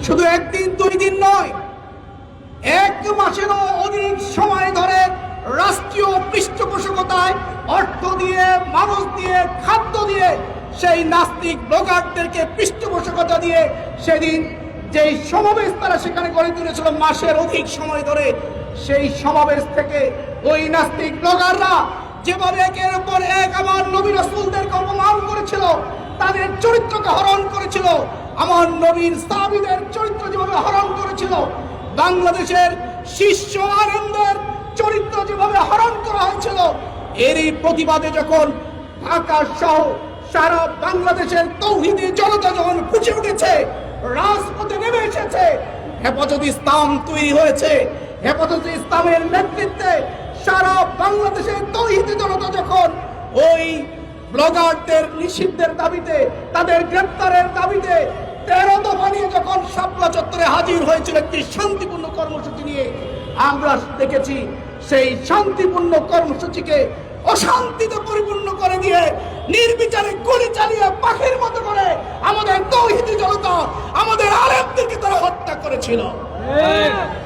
শুধু একদিন দুই দিন নয়, 1 মাসেরও অধিক সময় ধরে রাষ্ট্রীয় পৃষ্ঠপোষকতায় অর্থ দিয়ে, মানুষ দিয়ে, খাদ্য দিয়ে সেই নাস্তিক ব্লগারদেরকে পৃষ্ঠপোষকতা দিয়ে সেদিন যেই সমাবেশ তারা সেখানে গড়ে তুলেছিল মাসের অধিক সময় ধরে, সেই সমাবেশ থেকে ওই নাস্তিক ব্লগাররা যেভাবে একের পর এক আমার নবী রাসূলদেরকে অপমান করেছিল, তাদের চরিত্রকে হরণ করেছিল, আমার নবীর সাহাবীদের চরিত্র যেভাবে হরণ করেছিল, বাংলাদেশের শীর্ষ আলেমদের চরিত্র যেভাবে হরণ করা হয়েছিল, এরই প্রতিবাদে যখন ঢাকা সহ সারা বাংলাদেশের তৌহিদি জনতা যখন ফুঁসে উঠেছে, রাজপথে নেমে এসেছে, হেফাজত ইসলাম তৈরি হয়েছে, হেফাজত ইসলামের নেতৃত্বে সারা বাংলাদেশের তৌহিদি জনতা যখন ওই ব্লগারদের নিষিদ্ধের দাবিতে, তাদের গ্রেপ্তারের দাবিতে 13 দফা নিয়ে যখন শাপলা চত্বরে হাজির হয়েছিল একটি শান্তিপূর্ণ কর্মসূচি নিয়ে, আমরা দেখেছি সেই শান্তিপূর্ণ কর্মসূচিকে অশান্তিতে পরিপূর্ণ করে দিয়ে নির্বিচারে গুলি চালিয়ে পাখির মতো করে আমাদের তৌহিদি জনতা, আমাদের আলেমদেরকে তারা হত্যা করেছিল।